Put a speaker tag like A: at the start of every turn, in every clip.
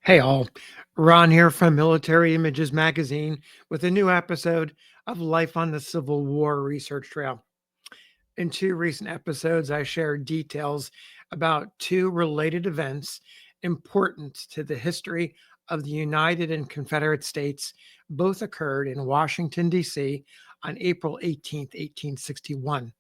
A: Hey all, Ron here from Military Images Magazine with a new episode of Life on the Civil War Research Trail. In two recent episodes, I shared details about two related events important to the history of the United and Confederate States. Both occurred in Washington, D.C. on April 18th, 1861.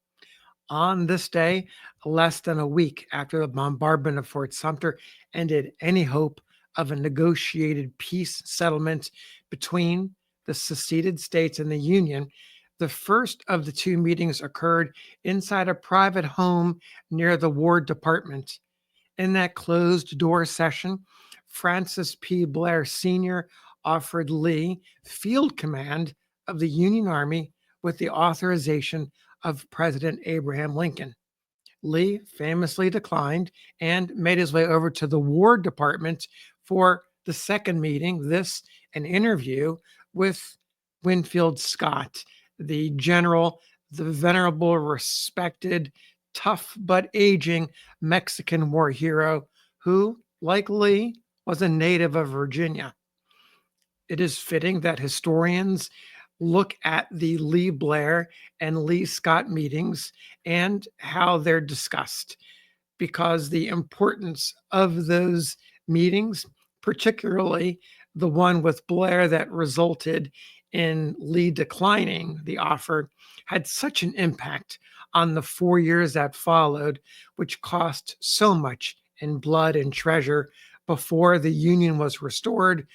A: On this day, less than a week after the bombardment of Fort Sumter ended any hope of a negotiated peace settlement between the seceded states and the Union, the first of the two meetings occurred inside a private home near the War Department. In that closed door session, Francis P. Blair Sr. offered Lee field command of the Union Army with the authorization of President Abraham Lincoln. Lee famously declined and made his way over to the War Department for the second meeting, this an interview with Winfield Scott, the general, the venerable, respected, tough but aging Mexican war hero who, like Lee, was a native of Virginia. It is fitting that historians look at the Lee Blair and Lee Scott meetings and how they're discussed, because the importance of those meetings, particularly the one with Blair that resulted in Lee declining the offer, had such an impact on the 4 years that followed, which cost so much in blood and treasure before the Union was restored,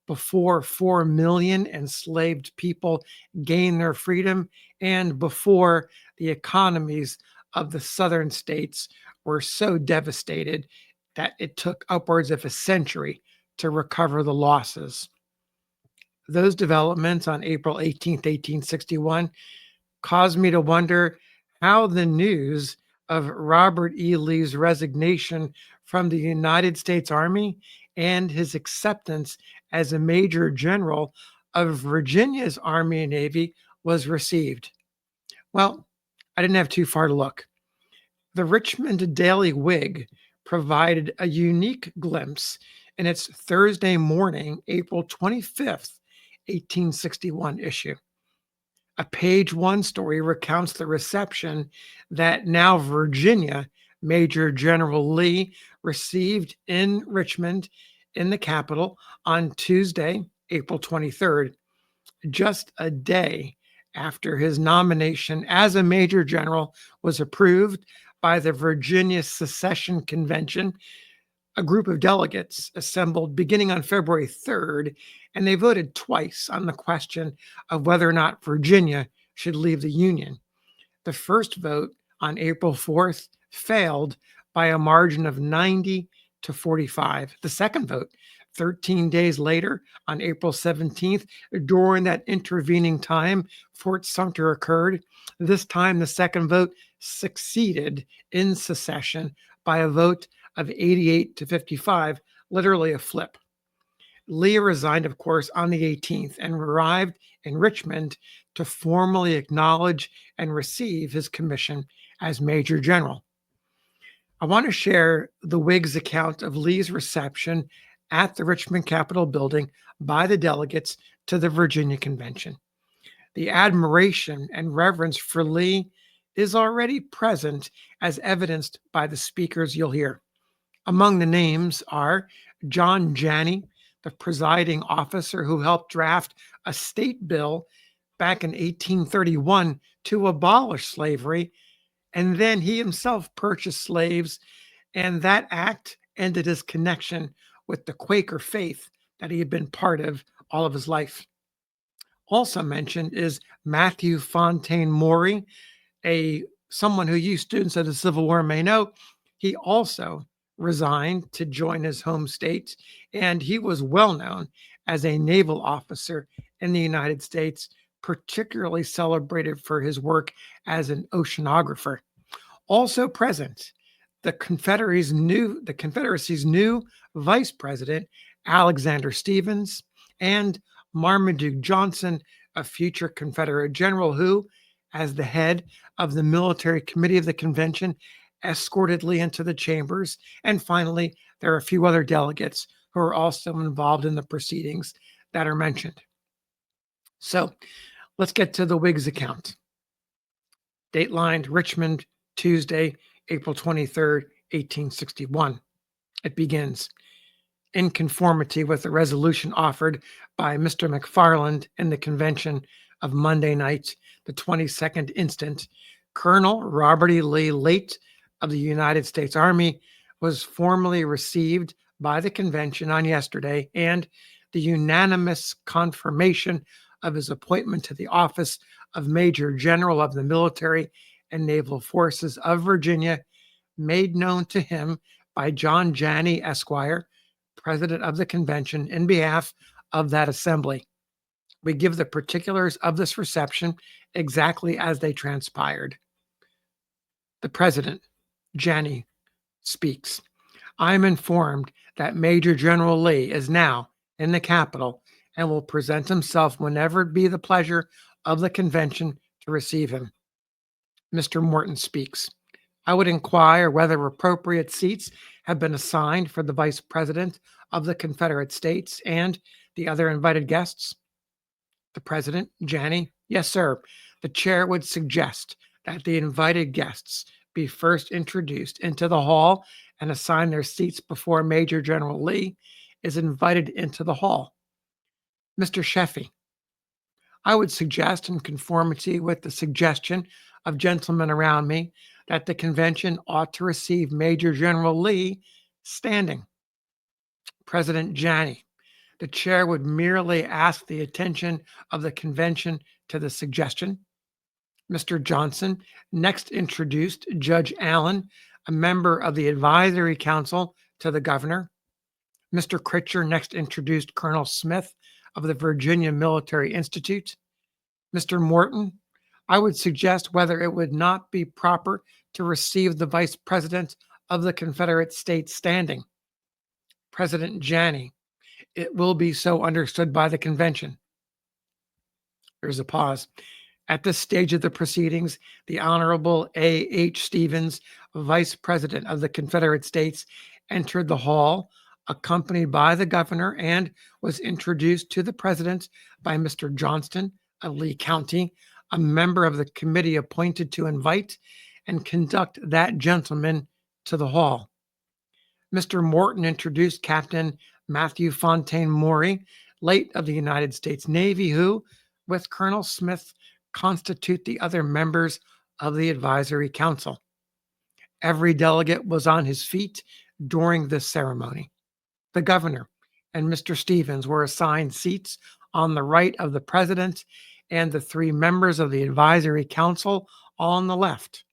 A: before 4 million enslaved people gained their freedom, and before the economies of the southern states were so devastated that it took upwards of a century to recover the losses. Those developments on April 18th, 1861, caused me to wonder how the news of Robert E. Lee's resignation from the United States Army and his acceptance as a major general of Virginia's Army and Navy was received. Well, I didn't have too far to look. The Richmond Daily Whig provided a unique glimpse in its Thursday morning, April 25th, 1861 issue. A page one story recounts the reception that now Virginia Major General Lee received in Richmond in the capital on Tuesday, April 23rd, just a day after his nomination as a major general was approved by the Virginia Secession Convention. A group of delegates assembled beginning on February 3rd, and they voted twice on the question of whether or not Virginia should leave the Union. The first vote on April 4th failed by a margin of 90 to 45. The second vote, 13 days later, on April 17th, during that intervening time, Fort Sumter occurred. This time, the second vote succeeded in secession by a vote of 88 to 55, literally a flip. Lee resigned, of course, on the 18th and arrived in Richmond to formally acknowledge and receive his commission as Major General. I want to share the Whig's account of Lee's reception at the Richmond Capitol building by the delegates to the Virginia Convention. The admiration and reverence for Lee is already present, as evidenced by the speakers you'll hear. Among the names are John Janney, the presiding officer who helped draft a state bill back in 1831 to abolish slavery, and then he himself purchased slaves, and that act ended his connection with the Quaker faith that he had been part of all of his life. Also mentioned is Matthew Fontaine Maury, someone who you students of the Civil War may know. He also resigned to join his home state, and he was well known as a naval officer in the United States, particularly celebrated for his work as an oceanographer. Also present, the Confederacy's new vice president, Alexander Stephens, and Marmaduke Johnson, a future Confederate general who, as the head of the military committee of the convention, escorted Lee into the chambers. And finally, there are a few other delegates who are also involved in the proceedings that are mentioned. So let's get to the Whigs account. Datelined Richmond, Tuesday, April 23rd, 1861. It begins in conformity with the resolution offered by Mr. McFarland in the convention of Monday night, the 22nd instant. Colonel Robert E. Lee, late of the United States Army, was formally received by the convention on yesterday, and the unanimous confirmation of his appointment to the office of Major General of the Military and Naval Forces of Virginia, made known to him by John Janney, Esquire, President of the Convention, in behalf of that assembly. We give the particulars of this reception exactly as they transpired. The President, Janney, speaks. I am informed that Major General Lee is now in the Capitol and will present himself whenever it be the pleasure of the convention to receive him. Mr. Morton speaks. I would inquire whether appropriate seats have been assigned for the Vice President of the Confederate States and the other invited guests. The President, Janney, yes, sir. The chair would suggest that the invited guests be first introduced into the hall and assign their seats before Major General Lee is invited into the hall. Mr. Sheffey, I would suggest, in conformity with the suggestion of gentlemen around me, that the convention ought to receive Major General Lee standing. President Janney, the chair would merely ask the attention of the convention to the suggestion. Mr. Johnson next introduced Judge Allen, a member of the Advisory Council to the governor. Mr. Critcher next introduced Colonel Smith of the Virginia Military Institute. Mr. Morton, I would suggest whether it would not be proper to receive the Vice President of the Confederate States standing. President Janney, it will be so understood by the convention. There's a pause. At this stage of the proceedings, the Honorable A.H. Stevens, Vice President of the Confederate States, entered the hall, accompanied by the governor, and was introduced to the president by Mr. Johnston of Lee County, a member of the committee appointed to invite and conduct that gentleman to the hall. Mr. Morton introduced Captain Matthew Fontaine Maury, late of the United States Navy, who, with Colonel Smith, constitute the other members of the Advisory Council. Every delegate was on his feet during this ceremony. The governor and Mr. Stevens were assigned seats on the right of the president and the three members of the Advisory Council on the left.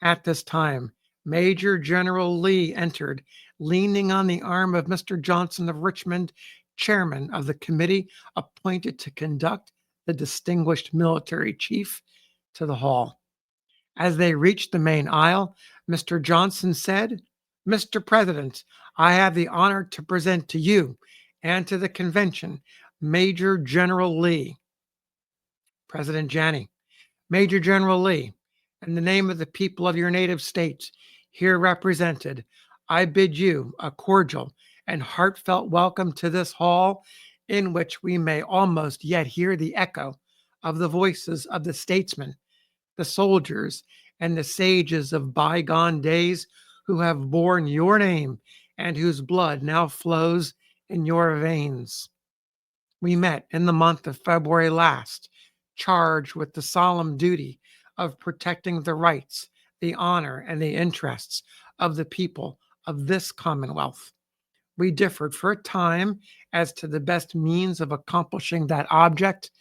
A: At this time, Major General Lee entered, leaning on the arm of Mr. Johnson of Richmond, chairman of the committee appointed to conduct the distinguished military chief to the hall. As they reached the main aisle, Mr. Johnson said, Mr. President, I have the honor to present to you and to the convention Major General Lee. President Janney, Major General Lee, in the name of the people of your native states here represented, I bid you a cordial and heartfelt welcome to this hall, in which we may almost yet hear the echo of the voices of the statesmen, the soldiers, and the sages of bygone days who have borne your name and whose blood now flows in your veins. We met in the month of February last, charged with the solemn duty of protecting the rights, the honor, and the interests of the people of this Commonwealth. We differed for a time as to the best means of accomplishing that object,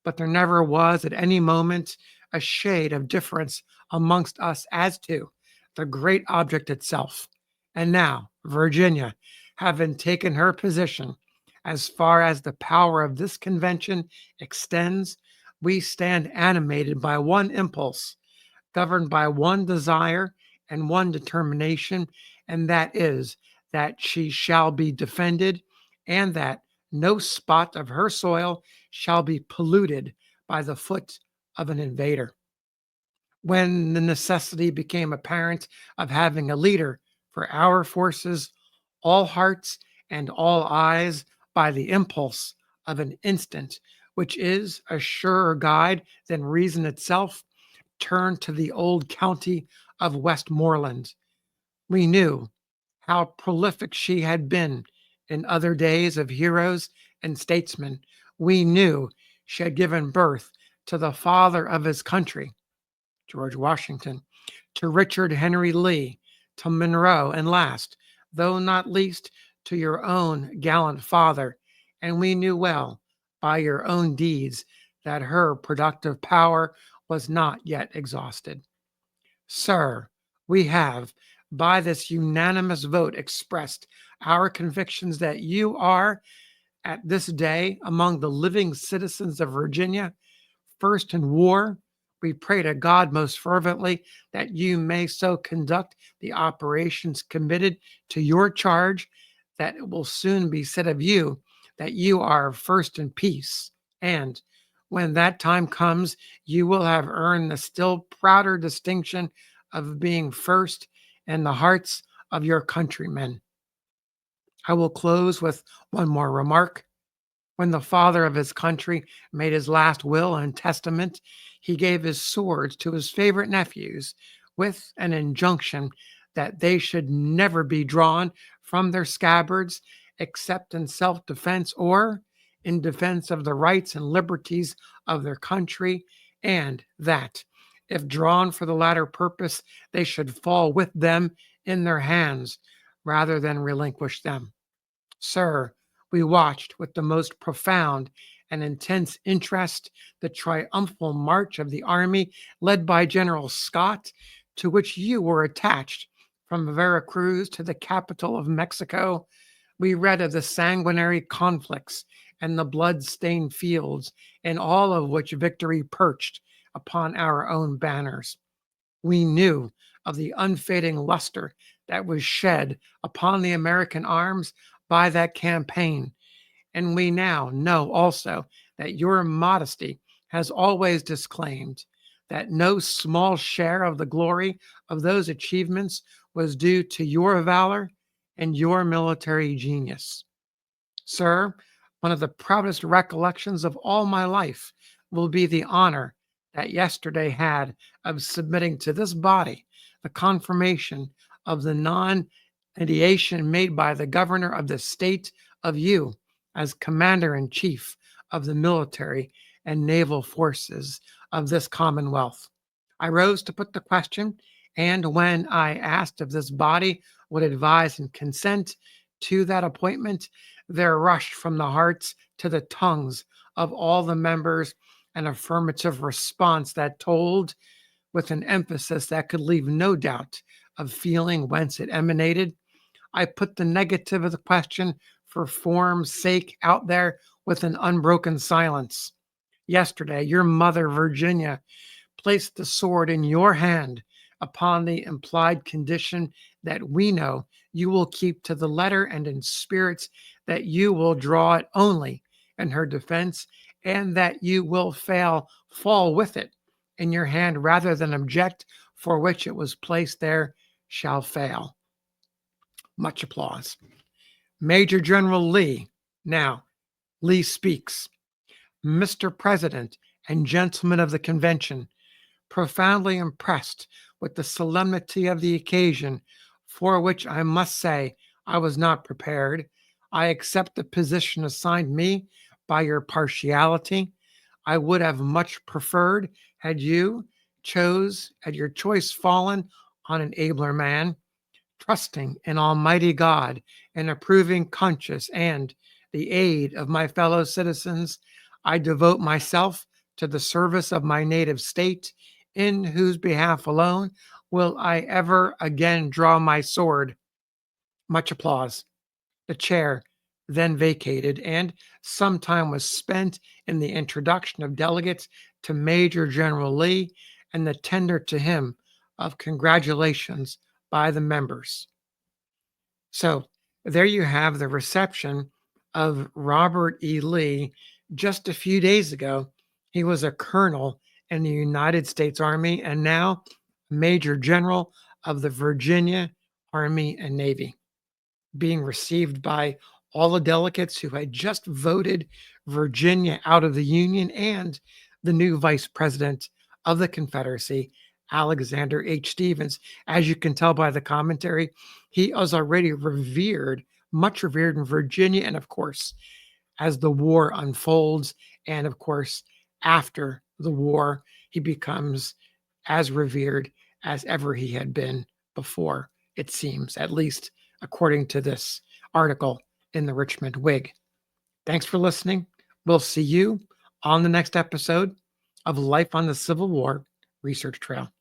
A: but there never was at any moment a shade of difference amongst us as to the great object itself. And now, Virginia, having taken her position as far as the power of this convention extends, we stand animated by one impulse, governed by one desire and one determination, and that is that she shall be defended and that no spot of her soil shall be polluted by the foot of an invader. When the necessity became apparent of having a leader for our forces, all hearts and all eyes by the impulse of an instant, which is a surer guide than reason itself, turned to the old county of Westmoreland. We knew how prolific she had been in other days of heroes and statesmen. We knew she had given birth to the father of his country, George Washington, to Richard Henry Lee, to Monroe, and last, though not least, to your own gallant father. And we knew well, by your own deeds, that her productive power was not yet exhausted. Sir, we have, by this unanimous vote, expressed our convictions that you are, at this day, among the living citizens of Virginia, first in war. We pray to God most fervently that you may so conduct the operations committed to your charge that it will soon be said of you that you are first in peace. And when that time comes, you will have earned the still prouder distinction of being first in the hearts of your countrymen. I will close with one more remark. When the father of his country made his last will and testament, he gave his swords to his favorite nephews with an injunction that they should never be drawn from their scabbards except in self defense or in defense of the rights and liberties of their country, and that, if drawn for the latter purpose, they should fall with them in their hands rather than relinquish them. Sir, we watched with the most profound and intense interest the triumphal march of the army led by General Scott, to which you were attached from Veracruz to the capital of Mexico. We read of the sanguinary conflicts and the blood-stained fields, in all of which victory perched upon our own banners. We knew of the unfading luster that was shed upon the American arms by that campaign. And we now know also that your modesty has always disclaimed that no small share of the glory of those achievements was due to your valor and your military genius. Sir, one of the proudest recollections of all my life will be the honor that yesterday had of submitting to this body the confirmation of the non-mediation made by the governor of the state of you as commander in chief of the military and naval forces of this commonwealth. I rose to put the question, and when I asked if this body would advise and consent to that appointment, there rushed from the hearts to the tongues of all the members an affirmative response that told, with an emphasis that could leave no doubt of feeling whence it emanated. I put the negative of the question for form's sake out there with an unbroken silence. Yesterday, your mother, Virginia, placed the sword in your hand upon the implied condition that we know you will keep to the letter and in spirits that you will draw it only in her defense and that you will fall with it in your hand rather than object for which it was placed there shall fail. Much applause. Major General Lee. Now, Lee speaks. Mr. President and gentlemen of the convention, profoundly impressed with the solemnity of the occasion, for which I must say I was not prepared, I accept the position assigned me by your partiality. I would have much preferred had your choice fallen on an abler man, trusting in Almighty God and approving conscience and the aid of my fellow citizens. I devote myself to the service of my native state, in whose behalf alone will I ever again draw my sword. Much applause. The chair then vacated, and some time was spent in the introduction of delegates to Major General Lee and the tender to him of congratulations by the members. So there you have the reception of Robert E. Lee just a few days ago. He was a colonel in the United States Army and now Major General of the Virginia Army and Navy, being received by all the delegates who had just voted Virginia out of the Union, and the new vice president of the Confederacy, Alexander H. Stephens. As you can tell by the commentary, he is already revered, much revered in Virginia, and of course, as the war unfolds, and of course, after the war, he becomes as revered as ever he had been before, it seems, at least according to this article in the Richmond Whig. Thanks for listening. We'll see you on the next episode of Life on the Civil War Research Trail.